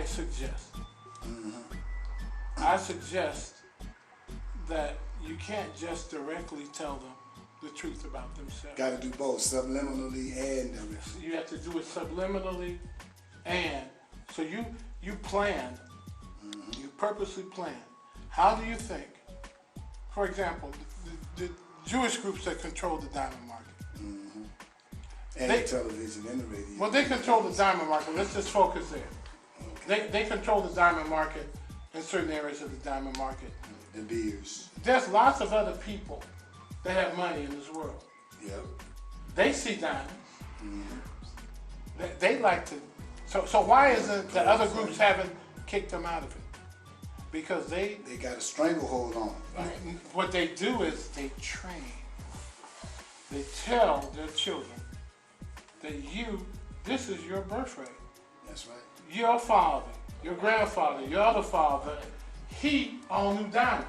suggest that you can't just directly tell them the truth about themselves. Got to do both, subliminally and directly. You have to do it subliminally, and so you plan, you purposely plan. How do you think? For example, the Jewish groups that control the diamond market. And the television and the radio. Well, they control the diamond market. Let's just focus there. They control the diamond market in certain areas of the diamond market. The beers. There's lots of other people that have money in this world. Yep. They see diamonds. They like to. So why is it that other groups haven't kicked them out of it? Because they got a stranglehold on it. Right? What they do is they train. They tell their children that this is your birthright. That's right. Your father, your grandfather, your other father, he owned diamonds.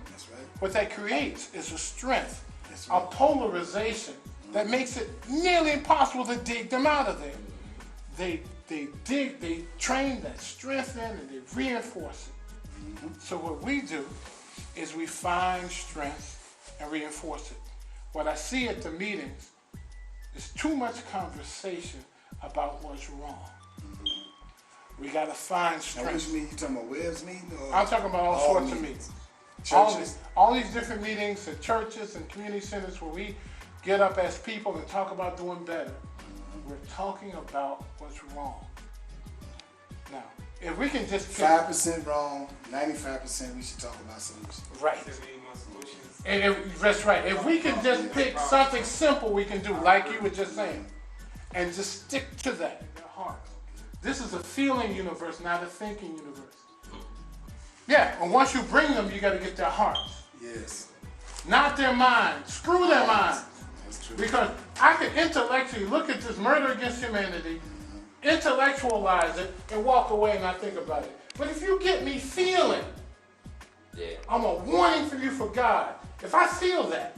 That's right. What that creates is a strength, right. a polarization that makes it nearly impossible to dig them out of there. They train that strength in and they reinforce it. So what we do is we find strength and reinforce it. What I see at the meetings is too much conversation about what's wrong. We got to find strength. Now, which meeting? You talking about Webb's meeting? Or I'm talking about all sorts of meetings. Churches? All these different meetings at churches and community centers where we get up as people and talk about doing better. We're talking about what's wrong. Now, if we can just pick 5% wrong, 95% we should talk about solutions. Right. And that's right. If we can just pick something simple we can do, like you were just saying, and just stick to that in their hearts. This is a feeling universe, not a thinking universe. Yeah, and once you bring them, you got to get their hearts. Yes. Not their minds. Screw their minds. That's true. Because I can intellectually look at this murder against humanity, intellectualize it, and walk away and not think about it. But if you get me feeling, I'm a warning for you for God. If I feel that,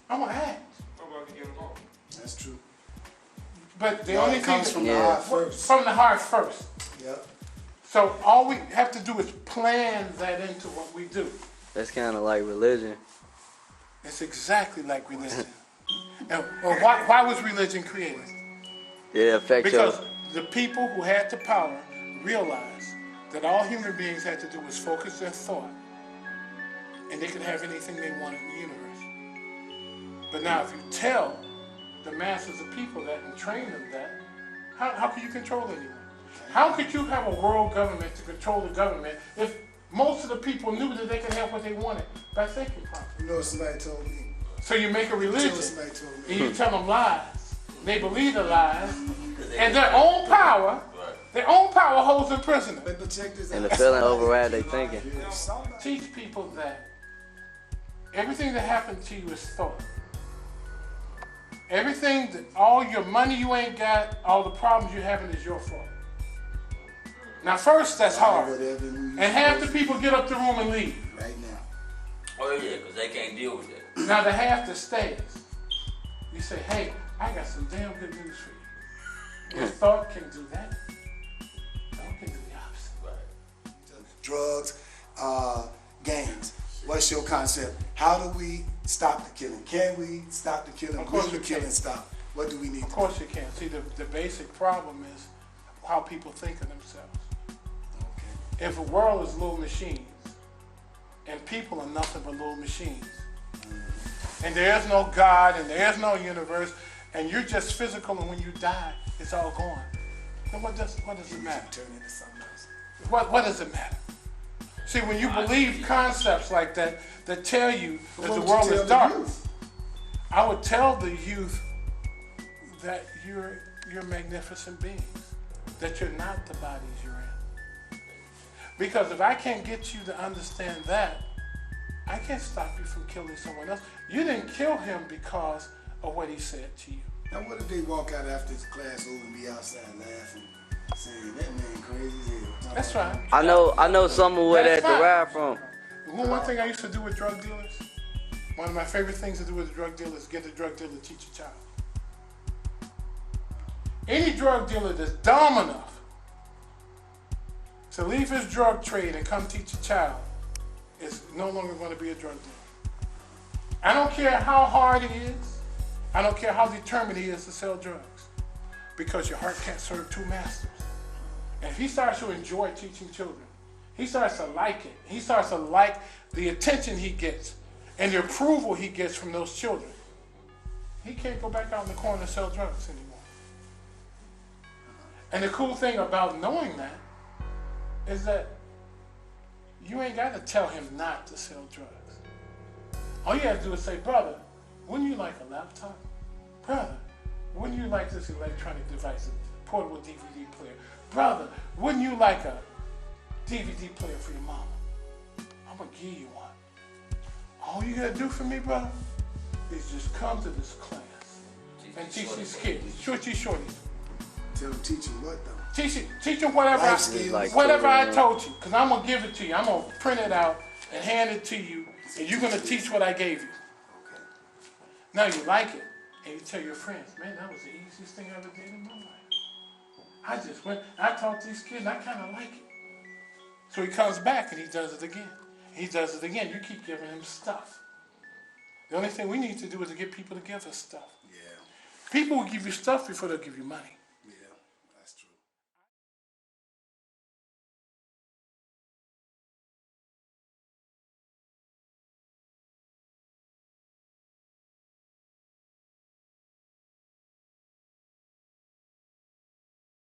I'm going to act. That's true. But the only thing comes from the heart first. From the heart first. Yep. So all we have to do is plan that into what we do. That's kind of like religion. It's exactly like religion. And why was religion created? It affects Because the people who had the power realized that all human beings had to do was focus their thought, and they could have anything they wanted in the universe. But now if you tell the masses of people that and train them that, how can you control anyone? How could you have a world government to control the government if most of the people knew that they could have what they wanted by thinking properly? You know what somebody told me? So you make a religion, Somebody told me. and you tell them lies. They believe the lies, and their own power holds them prisoner. But check this out. and the feeling override they thinking. Teach people that everything that happened to you is thought. Everything, all your money you ain't got, all the problems you're having is your fault. Now first, that's hard. And half the people get up the room and leave. Right now. Oh yeah, because they can't deal with it. Now the half that stays, you say, hey, I got some damn good news for you. Your thought can do that. Thought can do the opposite. Right. Drugs, gangs. What's your concept? How do we stop the killing? Can we stop the killing? Of course Will the you killing can. stop? What do we need Of to course you can. See, the basic problem is how people think of themselves. Okay. If a world is little machines, and people are nothing but little machines, and there is no God, and there is no universe, and you're just physical, and when you die, it's all gone. Then what does it matter? Turn into something else. What does it matter? See, when you believe concepts like that tell you that the world is dark, I would tell the youth that you're magnificent beings, that you're not the bodies you're in. Because if I can't get you to understand that, I can't stop you from killing someone else. You didn't kill him because of what he said to you. Now what if they walk out after this class over and be outside laughing, saying that man crazy as hell? That's right. I know some of where that That's fine. derived from. One thing I used to do with drug dealers, one of my favorite things to do with a drug dealer is get the drug dealer to teach a child. Any drug dealer that's dumb enough to leave his drug trade and come teach a child is no longer going to be a drug dealer. I don't care how hard he is. I don't care how determined he is to sell drugs, because your heart can't serve two masters. And if he starts to enjoy teaching children, he starts to like it. He starts to like the attention he gets and the approval he gets from those children. He can't go back out in the corner and sell drugs anymore. And the cool thing about knowing that is that you ain't got to tell him not to sell drugs. All you have to do is say, brother, wouldn't you like a laptop? Brother, wouldn't you like this electronic device, a portable DVD player? Brother, wouldn't you like a DVD player for your mama? I'm going to give you one. All you got to do for me, brother, is just come to this class and teach these kids. Shorties. Tell them, teach them what though? Teach them whatever, Life skills. whatever I told you, because I'm going to give it to you. I'm going to print it out and hand it to you, and you're going to teach what I gave you. Okay. Now you like it, and you tell your friends, man, that was the easiest thing I ever did in my life. I just went, I taught these kids, and I kind of like it. So he comes back and he does it again. He does it again. You keep giving him stuff. The only thing we need to do is to get people to give us stuff. Yeah. People will give you stuff before they'll give you money.